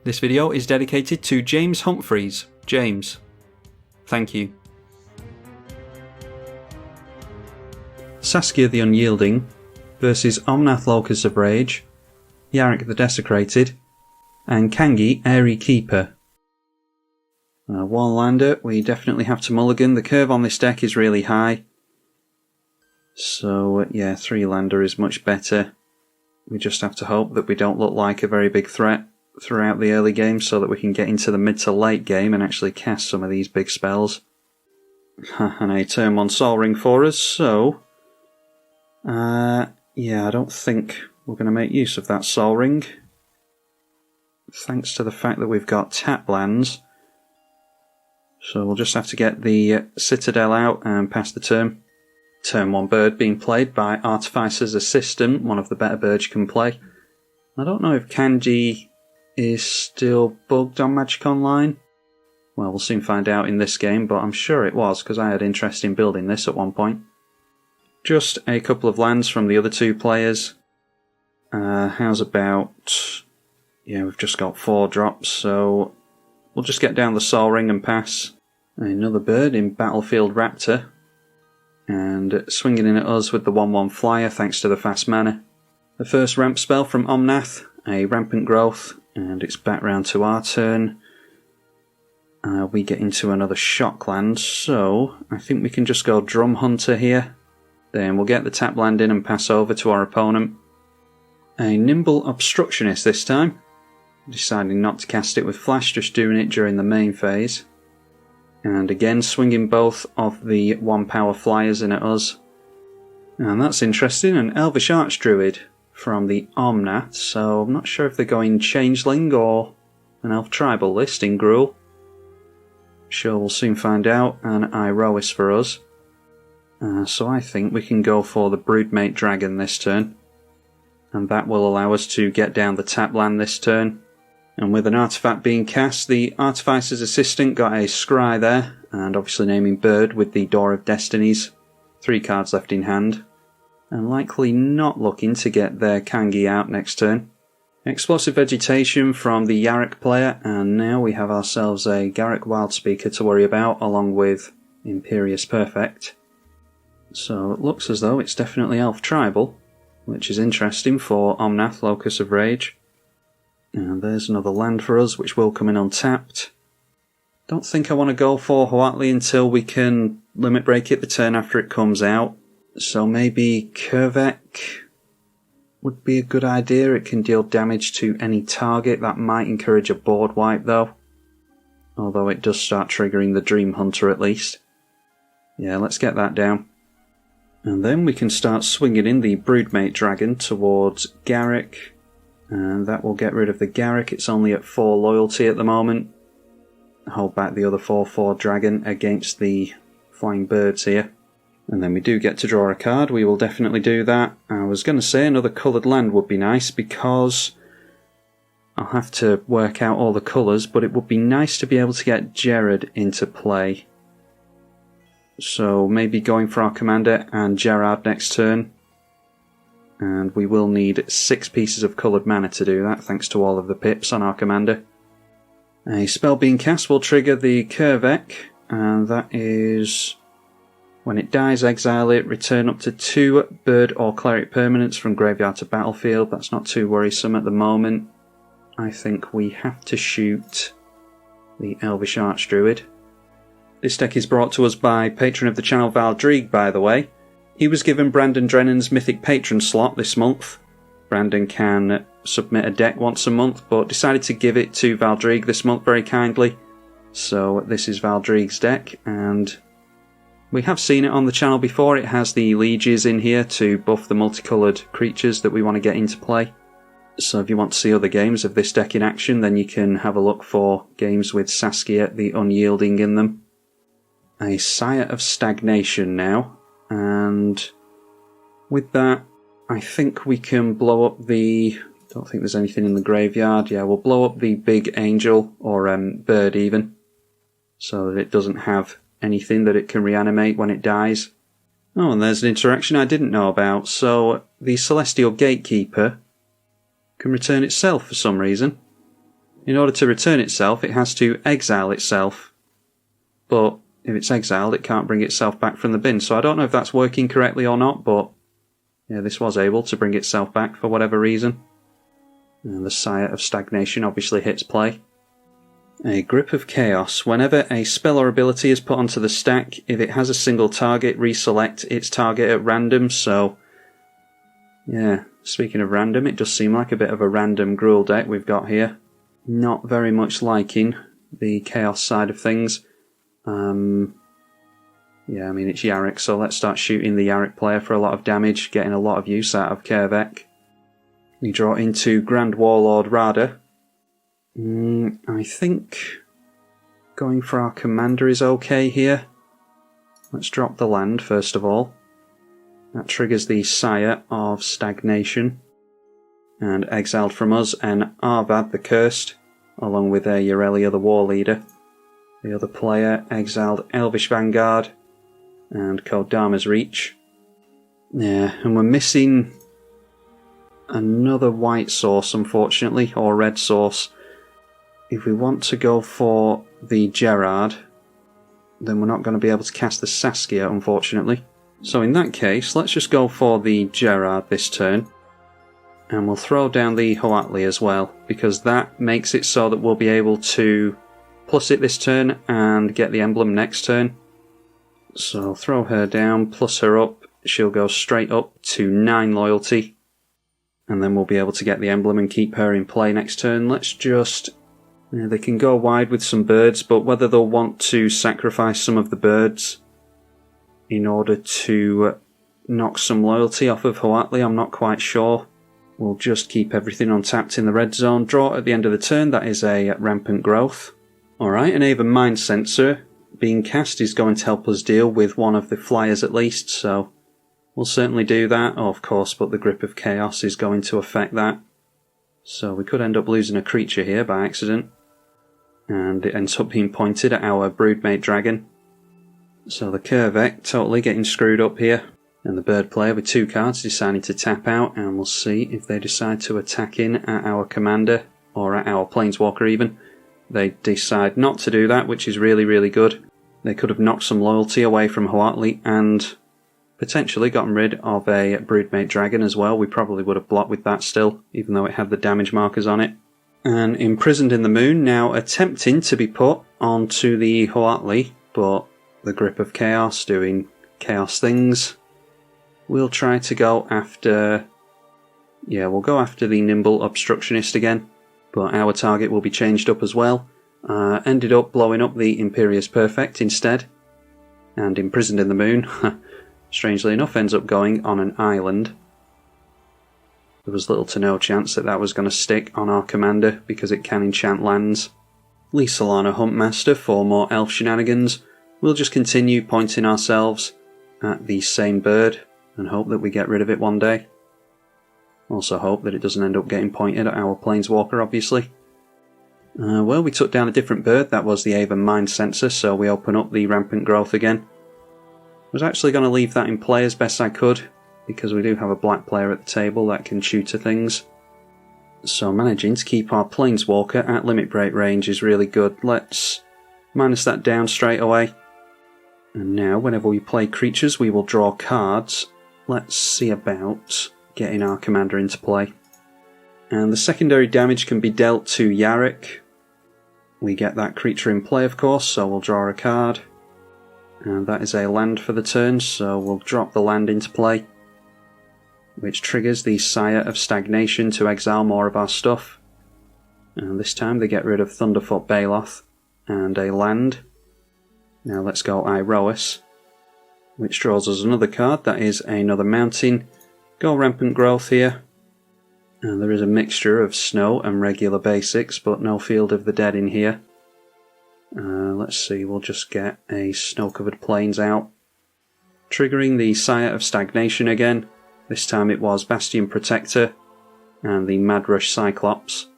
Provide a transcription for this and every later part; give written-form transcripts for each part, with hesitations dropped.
This video is dedicated to James Humphreys. James, thank you. Saskia the Unyielding versus Omnath Locus of Rage, Yarok the Desecrated, and Kangee Airy Keeper. One lander, we definitely have to mulligan. The curve on this deck is really high. So yeah, 3 lander is much better. We just have to hope that we don't look like a very big threat throughout the early game so that we can get into the mid to late game and actually cast some of these big spells. And a turn 1 Sol Ring for us, so yeah, I don't think we're going to make use of that Sol Ring, thanks to the fact that we've got tap lands. So we'll just have to get the Citadel out and pass the turn. Turn 1 bird being played by Artificer's Assistant, one of the better birds you can play. I don't know if Kangee is still bugged on Magic Online. Well, we'll soon find out in this game, but I'm sure it was, because I had interest in building this at one point. Just a couple of lands from the other 2 players. How's about... yeah, we've just got 4 drops, so we'll just get down the Sol Ring and pass. Another bird in Battlefield Raptor. And swinging in at us with the 1/1 flyer thanks to the fast mana. The first ramp spell from Omnath, a Rampant Growth, and it's back round to our turn. We get into another shock land, so I think we can just go Drum Hunter here. Then we'll get the tap land in and pass over to our opponent. A Nimble Obstructionist this time. Deciding not to cast it with Flash, just doing it during the main phase. And again, swinging both of the 1 power flyers in at us. And that's interesting, an Elvish Archdruid from the Omnath, so I'm not sure if they're going Changeling or an Elf Tribal list in Gruul. Sure, we'll soon find out, and Irois for us. So I think we can go for the Broodmate Dragon this turn. And that will allow us to get down the tap land this turn. And with an artifact being cast, the Artificer's Assistant got a Scry there, and obviously naming bird with the Door of Destinies. 3 cards left in hand. And likely not looking to get their Kangee out next turn. Explosive Vegetation from the Yarok player, and now we have ourselves a Garruk Wildspeaker to worry about, along with Imperious Perfect. So it looks as though it's definitely Elf Tribal, which is interesting for Omnath Locus of Rage. And there's another land for us, which will come in untapped. Don't think I want to go for Huatli until we can limit break it the turn after it comes out. So maybe Kurvek would be a good idea. It can deal damage to any target. That might encourage a board wipe though. Although it does start triggering the Dream Hunter at least. Yeah, let's get that down. And then we can start swinging in the Broodmate Dragon towards Garruk. And that will get rid of the Garruk. It's only at 4 loyalty at the moment. Hold back the other 4/4 dragon against the flying birds here. And then we do get to draw a card. We will definitely do that. I was going to say another coloured land would be nice because I'll have to work out all the colours, but it would be nice to be able to get Gerard into play. So maybe going for our commander and Gerard next turn. And we will need 6 pieces of coloured mana to do that, thanks to all of the pips on our commander. A spell being cast will trigger the Kurvek, and that is... when it dies, exile it, return up to 2 bird or cleric permanents from graveyard to battlefield. That's not too worrisome at the moment. I think we have to shoot the Elvish Archdruid. This deck is brought to us by Patron of the channel Valdreag, by the way. He was given Brandon Drennan's Mythic Patron slot this month. Brandon can submit a deck once a month, but decided to give it to Valdreag this month very kindly. So this is Valdreag's deck, and we have seen it on the channel before. It has the lieges in here to buff the multicoloured creatures that we want to get into play. So if you want to see other games of this deck in action, then you can have a look for games with Saskia the Unyielding in them. A Sire of Stagnation now. And with that, I think we can blow up the... don't think there's anything in the graveyard. Yeah, we'll blow up the big angel, or bird even, so that it doesn't have anything that it can reanimate when it dies. Oh, and there's an interaction I didn't know about. So the Celestial Gatekeeper can return itself for some reason. In order to return itself, it has to exile itself. But if it's exiled, it can't bring itself back from the bin. So I don't know if that's working correctly or not, but yeah, this was able to bring itself back for whatever reason. And the Sire of Stagnation obviously hits play. A Grip of Chaos. Whenever a spell or ability is put onto the stack, if it has a single target, reselect its target at random. So, yeah, speaking of random, it does seem like a bit of a random Gruul deck we've got here. Not very much liking the Chaos side of things. Yeah, I mean, it's Yarok, so let's start shooting the Yarok player for a lot of damage, getting a lot of use out of Kervek. We draw into Grand Warlord Rada. I think going for our commander is okay here. Let's drop the land first of all. That triggers the Sire of Stagnation. And exiled from us an Arvad the Cursed, along with a Aurelia the War Leader. The other player exiled Elvish Vanguard and Kodama's Reach. Yeah, and we're missing another white source, unfortunately, or red source. If we want to go for the Gerard, then we're not going to be able to cast the Saskia, unfortunately. So in that case, let's just go for the Gerard this turn. And we'll throw down the Hoatli as well, because that makes it so that we'll be able to plus it this turn and get the emblem next turn. So throw her down, plus her up, she'll go straight up to 9 loyalty. And then we'll be able to get the emblem and keep her in play next turn. Let's just... they can go wide with some birds, but whether they'll want to sacrifice some of the birds in order to knock some loyalty off of Hoatli, I'm not quite sure. We'll just keep everything untapped in the red zone. Draw at the end of the turn, that is a Rampant Growth. Alright, an Aven Mind Sensor being cast is going to help us deal with one of the flyers at least, so we'll certainly do that. Oh, of course, but the Grip of Chaos is going to affect that. So we could end up losing a creature here by accident. And it ends up being pointed at our Broodmate Dragon. So the Kervek totally getting screwed up here. And the bird player with 2 cards deciding to tap out, and we'll see if they decide to attack in at our commander, or at our planeswalker even. They decide not to do that, which is really, really good. They could have knocked some loyalty away from Hoatli and potentially gotten rid of a Broodmate Dragon as well. We probably would have blocked with that still, even though it had the damage markers on it. And Imprisoned in the Moon now attempting to be put onto the Hoatli, but the Grip of Chaos doing chaos things. We'll try to go after... yeah, we'll go after the Nimble Obstructionist again, but our target will be changed up as well. Ended up blowing up the Imperious Perfect instead, and Imprisoned in the Moon, strangely enough, ends up going on an island. There was little to no chance that that was going to stick on our commander, because it can enchant lands. Lisolana Huntmaster for more elf shenanigans. We'll just continue pointing ourselves at the same bird, and hope that we get rid of it one day. Also hope that it doesn't end up getting pointed at our planeswalker, obviously. Well, we took down a different bird. That was the Aven Mind Sensor, so we open up the Rampant Growth again. I was actually going to leave that in play as best I could, because we do have a black player at the table that can tutor things. So managing to keep our planeswalker at limit break range is really good. Let's minus that down straight away. And now, whenever we play creatures, we will draw cards. Let's see about getting our commander into play. And the secondary damage can be dealt to Yarok. We get that creature in play, of course, so we'll draw a card. And that is a land for the turn, so we'll drop the land into play, which triggers the Sire of Stagnation to exile more of our stuff. And this time they get rid of Thunderfoot Baloth and a land. Now let's go Iroas, which draws us another card. That is another mountain. Go Rampant Growth here. And there is a mixture of snow and regular basics, but no Field of the Dead in here. Let's see, we'll just get a Snow-Covered Plains out. Triggering the Sire of Stagnation again. This time it was Bastion Protector and the Mad Rush Cyclops.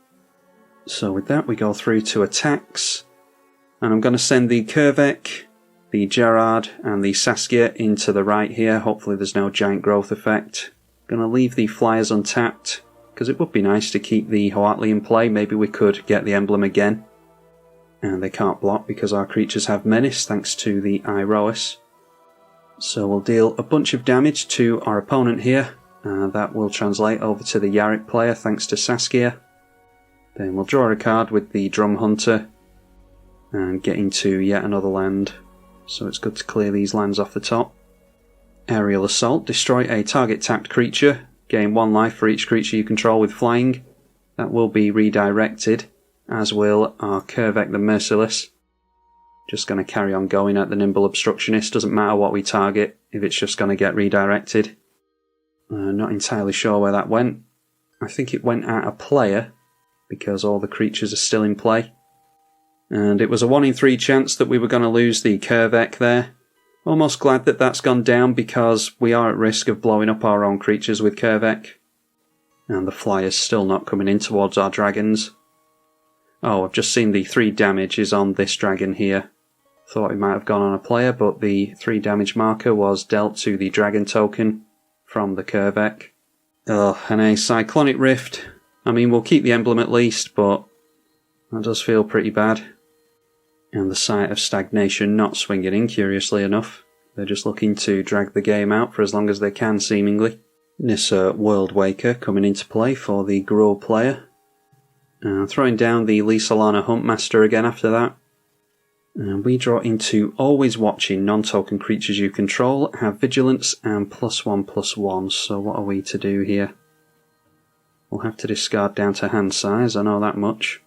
So with that we go through to attacks. And I'm going to send the Kervek, the Gerard and the Saskia into the right here. Hopefully there's no giant growth effect. Going to leave the flyers untapped because it would be nice to keep the Hoatli in play. Maybe we could get the emblem again. And they can't block because our creatures have menace thanks to the Iroas. So we'll deal a bunch of damage to our opponent here. That will translate over to the Yarok player thanks to Saskia. Then we'll draw a card with the Drum Hunter and get into yet another land. So it's good to clear these lands off the top. Aerial Assault. Destroy a target tapped creature. Gain 1 life for each creature you control with flying. That will be redirected, as will our Kurvek the Merciless. Just going to carry on going at the Nimble Obstructionist. Doesn't matter what we target if it's just going to get redirected. Not entirely sure where that went. I think it went at a player because all the creatures are still in play. And it was a 1 in 3 chance that we were going to lose the Kurvek there. Almost glad that that's gone down because we are at risk of blowing up our own creatures with Kurvek. And the flyer's still not coming in towards our dragons. Oh, I've just seen the 3 damage is on this dragon here. Thought it might have gone on a player, but the 3 damage marker was dealt to the dragon token from the Kurvek. Oh, and a Cyclonic Rift. I mean, we'll keep the emblem at least, but that does feel pretty bad. And the Site of Stagnation not swinging in, curiously enough. They're just looking to drag the game out for as long as they can, seemingly. Nissa World Waker coming into play for the Gruul player. Throwing down the Lee Solana Huntmaster again after that. And we draw into Always Watching. Non-token creatures you control have Vigilance and +1/+1. So what are we to do here? We'll have to discard down to hand size, I know that much.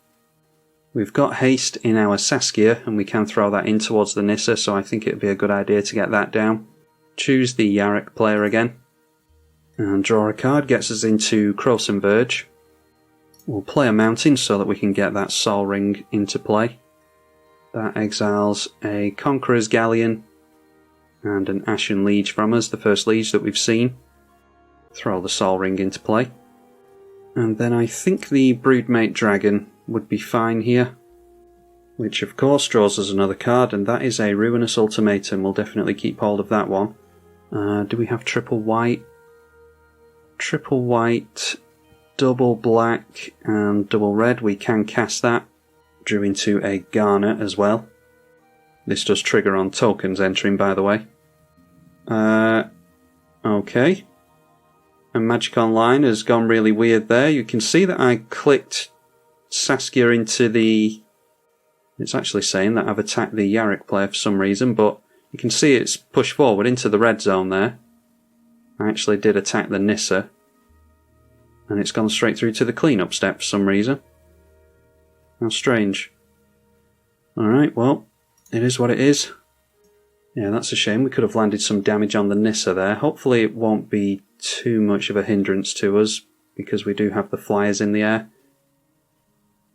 We've got haste in our Saskia, and we can throw that in towards the Nissa, so I think it would be a good idea to get that down. Choose the Yarok player again. And draw a card, gets us into Krosan Verge. We'll play a mountain so that we can get that Sol Ring into play. That exiles a Conqueror's Galleon and an Ashen Liege from us, the first Liege that we've seen. Throw the Sol Ring into play. And then I think the Broodmate Dragon would be fine here. Which of course draws us another card, and that is a Ruinous Ultimatum. We'll definitely keep hold of that one. Do we have triple white? Triple white, double black, and double red. We can cast that. Drew into a Garnet as well. This does trigger on tokens entering, by the way. Okay. And Magic Online has gone really weird there. You can see that I clicked Saskia into the... It's actually saying that I've attacked the Yarok player for some reason, but you can see it's pushed forward into the red zone there. I actually did attack the Nissa. And it's gone straight through to the cleanup step for some reason. How strange. Alright, well, it is what it is. Yeah, that's a shame. We could have landed some damage on the Nissa there. Hopefully it won't be too much of a hindrance to us, because we do have the flyers in the air.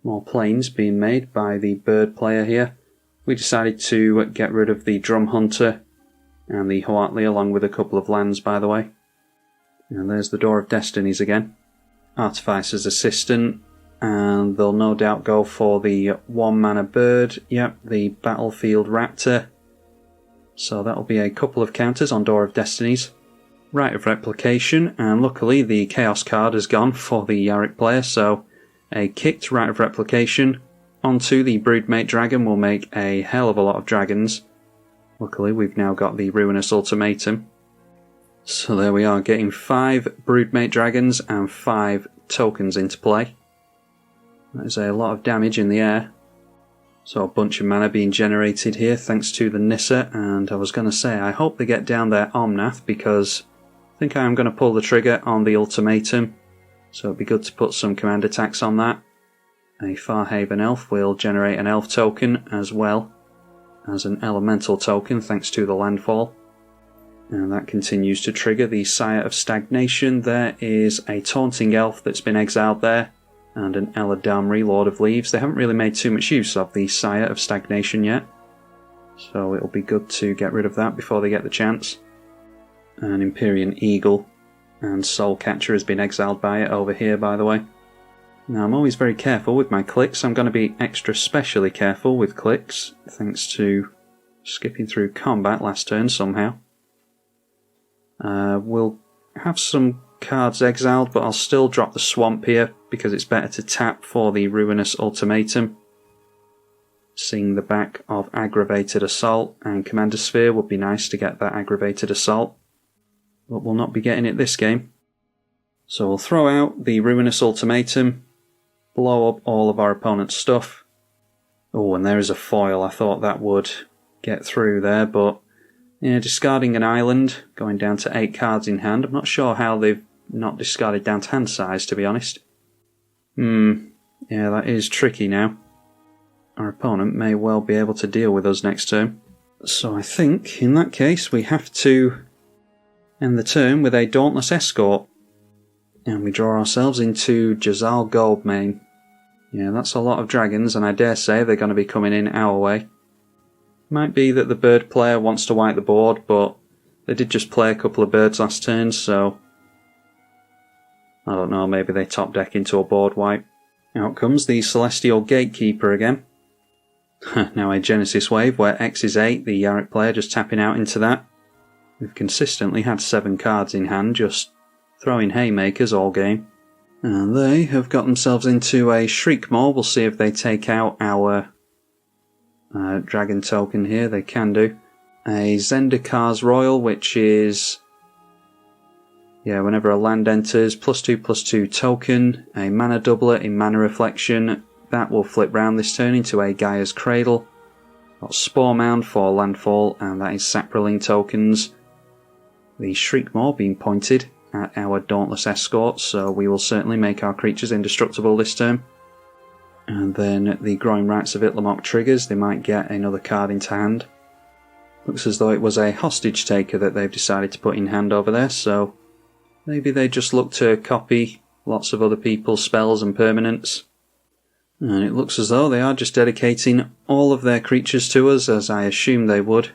More planes being made by the bird player here. We decided to get rid of the Drum Hunter and the Hoatli, along with a couple of lands, by the way. And there's the Door of Destinies again. Artificer's Assistant, and they'll no doubt go for the 1-mana bird. Yep, the Battlefield Raptor. So that'll be a couple of counters on Door of Destinies. Rite of Replication, and luckily the Chaos card has gone for the Yarok player, so a kicked Rite of Replication onto the Broodmate Dragon will make a hell of a lot of dragons. Luckily we've now got the Ruinous Ultimatum. So there we are, getting 5 Broodmate Dragons and 5 tokens into play. That is a lot of damage in the air. So a bunch of mana being generated here thanks to the Nissa, and I was going to say I hope they get down their Omnath, because I think I am going to pull the trigger on the Ultimatum. So it'd be good to put some command attacks on that. A Farhaven Elf will generate an Elf token as well as an Elemental token thanks to the landfall. And that continues to trigger the Sire of Stagnation. There is a Taunting Elf that's been exiled there, and an Eladamri, Lord of Leaves. They haven't really made too much use of the Sire of Stagnation yet, so it'll be good to get rid of that before they get the chance. An Empyrean Eagle and Soulcatcher has been exiled by it over here, by the way. Now, I'm always very careful with my clicks. I'm going to be extra specially careful with clicks, thanks to skipping through combat last turn somehow. We'll have some cards exiled, but I'll still drop the Swamp here because it's better to tap for the Ruinous Ultimatum. Seeing the back of Aggravated Assault and Commander Sphere would be nice to get that Aggravated Assault, but we'll not be getting it this game. So we'll throw out the Ruinous Ultimatum, blow up all of our opponent's stuff. Oh, and there is a foil. I thought that would get through there, but discarding an island, going down to 8 cards in hand. I'm not sure how they've not discarded down to hand size, to be honest. Yeah, that is tricky now. Our opponent may well be able to deal with us next turn. So I think, in that case, we have to end the turn with a Dauntless Escort. And we draw ourselves into Jazal Goldmane. Yeah, that's a lot of dragons, and I dare say they're going to be coming in our way. Might be that the bird player wants to wipe the board, but they did just play a couple of birds last turn, so I don't know, maybe they top deck into a board wipe. Out comes the Celestial Gatekeeper again. Now a Genesis Wave where X is 8, the Yarok player just tapping out into that. We've consistently had 7 cards in hand, just throwing haymakers all game. And they have got themselves into a Shriekmaw. We'll see if they take out our dragon token here. They can do. A Zendikar's Royal, which is, whenever a land enters, +2/+2 token, a mana doubler in Mana Reflection. That will flip round this turn into a Gaia's Cradle. Got Spore Mound for landfall, and that is Saproling tokens. The Shriekmaw being pointed at our Dauntless Escort, so we will certainly make our creatures indestructible this turn. And then the Growing Rights of Itlimoc triggers, they might get another card into hand. Looks as though it was a Hostage Taker that they've decided to put in hand over there, so maybe they just look to copy lots of other people's spells and permanents. And it looks as though they are just dedicating all of their creatures to us, as I assumed they would.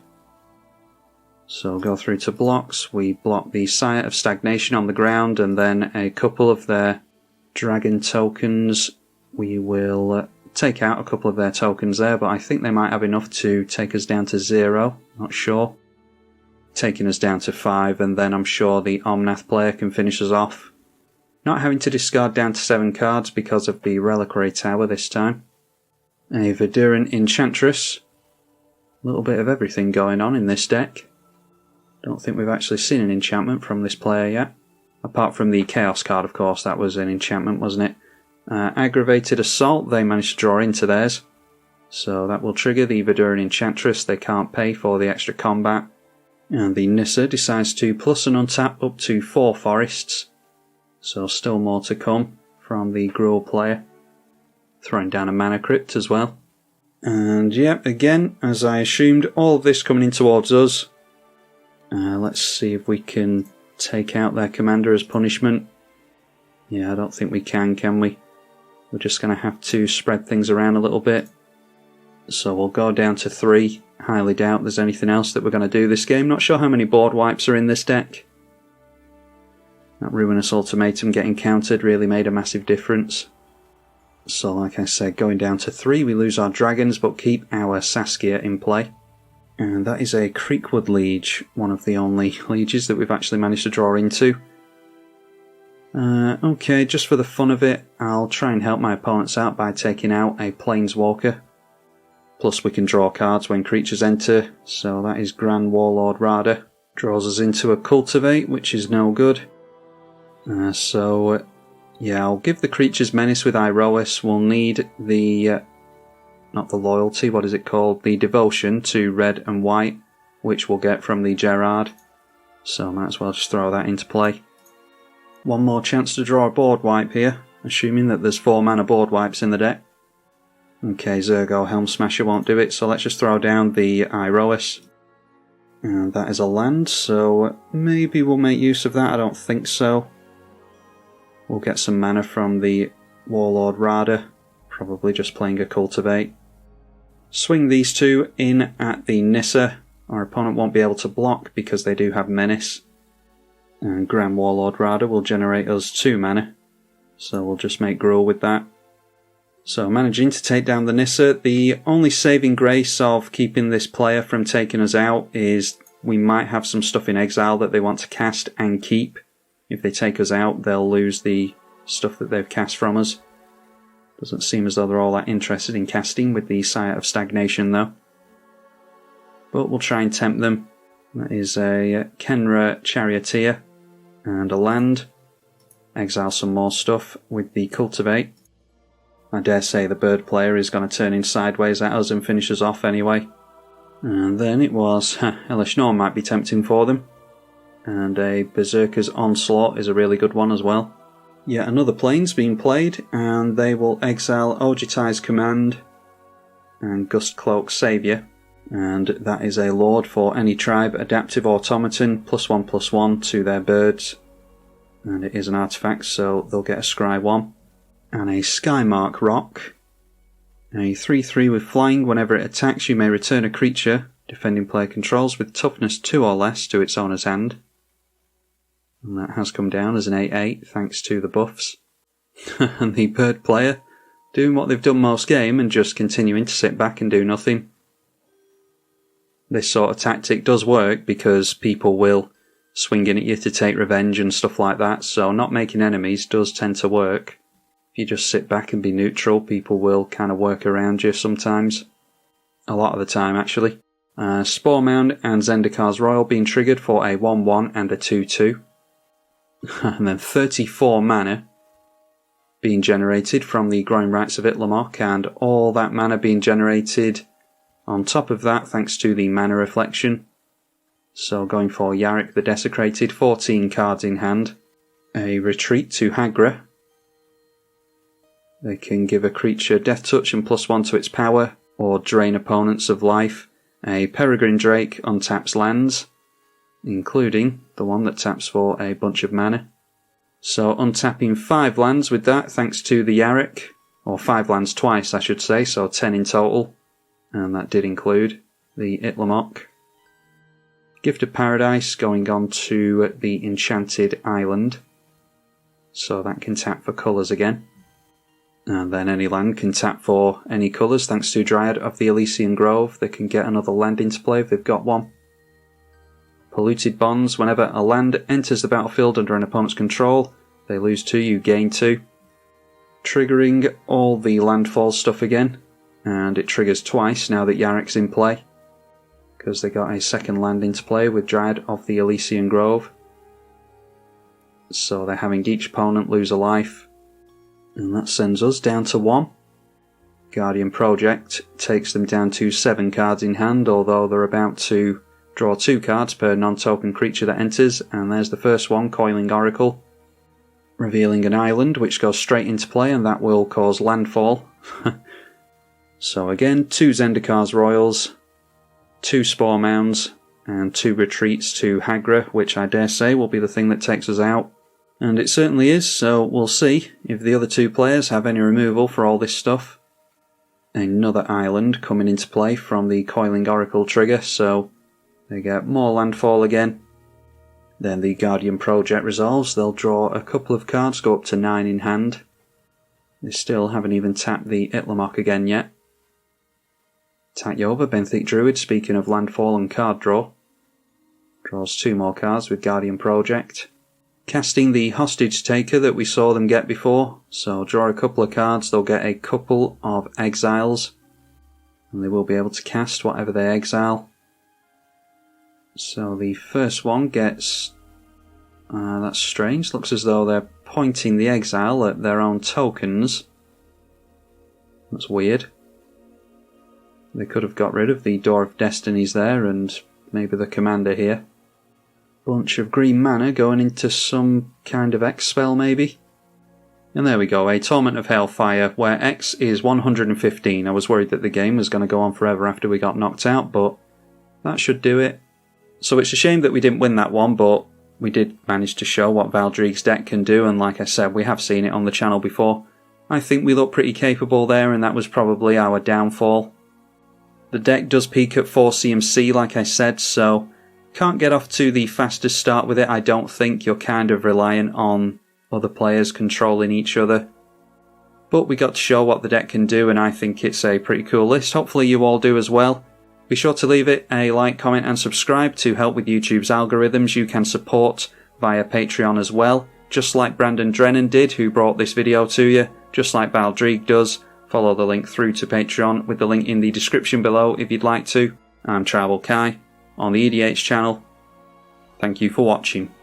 So go through to blocks, we block the Sire of Stagnation on the ground, and then a couple of their dragon tokens. We will take out a couple of their tokens there, but I think they might have enough to take us down to 0, not sure. Taking us down to 5, and then I'm sure the Omnath player can finish us off. Not having to discard down to 7 cards because of the Reliquary Tower this time. A Verduran Enchantress. A little bit of everything going on in this deck. Don't think we've actually seen an enchantment from this player yet. Apart from the Chaos card, of course, that was an enchantment, wasn't it? Aggravated Assault, they managed to draw into theirs. So that will trigger the Verduran Enchantress. They can't pay for the extra combat. And the Nissa decides to plus and untap up to 4 forests. So still more to come from the Gruul player. Throwing down a Mana Crypt as well. And yep, again, as I assumed, all of this coming in towards us. Let's see if we can take out their commander as punishment. Yeah, I don't think we can we? We're just going to have to spread things around a little bit. So we'll go down to 3. Highly doubt there's anything else that we're going to do this game. Not sure how many board wipes are in this deck. That Ruinous Ultimatum getting countered really made a massive difference. So like I said, going down to 3, we lose our dragons but keep our Saskia in play. And that is a Creekwood Liege, one of the only lieges that we've actually managed to draw into. Okay, just for the fun of it, I'll try and help my opponents out by taking out a Planeswalker. Plus we can draw cards when creatures enter, so that is Grand Warlord Rada. Draws us into a Cultivate, which is no good. Yeah, I'll give the creatures Menace with Iroas. We'll need the... not the loyalty, what is it called? The devotion to red and white, which we'll get from the Gerard. So might as well just throw that into play. One more chance to draw a board wipe here, assuming that there's 4 mana board wipes in the deck. Okay, Zergo Helm Smasher won't do it, so let's just throw down the Iroas. And that is a land, so maybe we'll make use of that, I don't think so. We'll get some mana from the Warlord Rada, probably just playing a Cultivate. Swing these 2 in at the Nissa. Our opponent won't be able to block because they do have Menace. And Grand Warlord Rada will generate us 2 mana. So we'll just make Gruul with that. So managing to take down the Nissa. The only saving grace of keeping this player from taking us out is we might have some stuff in exile that they want to cast and keep. If they take us out, they'll lose the stuff that they've cast from us. Doesn't seem as though they're all that interested in casting with the Sire of Stagnation though. But we'll try and tempt them. That is a Kenra Charioteer and a land. Exile some more stuff with the Cultivate. I dare say the bird player is going to turn in sideways at us and finish us off anyway. And then it was Hellish Norn might be tempting for them. And a Berserker's Onslaught is a really good one as well. Yet another plane's been played, and they will exile Ojitai's Command and Gustcloak's Saviour. And that is a Lord for any tribe, Adaptive Automaton, +1/+1 to their birds. And it is an artifact, so they'll get a Scry 1. And a Skymark Rock. A 3/3 with flying. Whenever it attacks, you may return a creature defending player controls with toughness 2 or less to its owner's hand. And that has come down as an 8/8 thanks to the buffs. And the bird player doing what they've done most game and just continuing to sit back and do nothing. This sort of tactic does work because people will swing in at you to take revenge and stuff like that, so not making enemies does tend to work. If you just sit back and be neutral, people will kind of work around you sometimes. A lot of the time, actually. Spore Mound and Zendikar's Royal being triggered for a 1/1 and a 2/2. And then 34 mana being generated from the Growing Rights of Itlamok, and all that mana being generated on top of that thanks to the Mana Reflection. So going for Yarok the Desecrated, 14 cards in hand. A Retreat to Hagra. They can give a creature Death Touch and +1 to its power, or drain opponents of life. A Peregrine Drake untaps lands, including the one that taps for a bunch of mana. So untapping 5 lands with that, thanks to the Yarok, or 5 lands twice I should say, so 10 in total, and that did include the Itlamok. Gift of Paradise going on to the Enchanted Island, so that can tap for colours again. And then any land can tap for any colours thanks to Dryad of the Elysian Grove. They can get another land into play if they've got one. Polluted Bonds. Whenever a land enters the battlefield under an opponent's control, they lose 2, you gain 2. Triggering all the landfall stuff again. And it triggers twice now that Yarok's in play, because they got a second land into play with Dryad of the Elysian Grove. So they're having each opponent lose a life. And that sends us down to 1. Guardian Project takes them down to 7 cards in hand, although they're about to draw 2 cards per non-token creature that enters, and there's the first one, Coiling Oracle. Revealing an island, which goes straight into play, and that will cause landfall. So again, 2 Zendikar's Royals, 2 Spore Mounds, and 2 Retreats to Hagra, which I dare say will be the thing that takes us out. And it certainly is, so we'll see if the other 2 players have any removal for all this stuff. Another island coming into play from the Coiling Oracle trigger, so they get more landfall again. Then the Guardian Project resolves, they'll draw a couple of cards, go up to 9 in hand. They still haven't even tapped the Itlamok again yet. Tatyova, Benthic Druid, speaking of landfall and card draw. Draws 2 more cards with Guardian Project. Casting the Hostage Taker that we saw them get before, so draw a couple of cards, they'll get a couple of exiles, and they will be able to cast whatever they exile. So the first one gets... that's strange, looks as though they're pointing the exile at their own tokens. That's weird. They could have got rid of the Door of Destinies there, and maybe the commander here. Bunch of green mana going into some kind of X spell maybe. And there we go, a Torment of Hailfire, where X is 115. I was worried that the game was going to go on forever after we got knocked out, but that should do it. So it's a shame that we didn't win that one, but we did manage to show what Valdreag's deck can do, and like I said, we have seen it on the channel before. I think we look pretty capable there, and that was probably our downfall. The deck does peak at 4 CMC, like I said, so can't get off to the fastest start with it. I don't think. You're kind of reliant on other players controlling each other. But we got to show what the deck can do, and I think it's a pretty cool list. Hopefully you all do as well. Be sure to leave it a like, comment and subscribe to help with YouTube's algorithms. You can support via Patreon as well, just like Brandon Drennan did, who brought this video to you, just like Valdreag does. Follow the link through to Patreon with the link in the description below if you'd like to. I'm tribalkai on the EDH channel. Thank you for watching.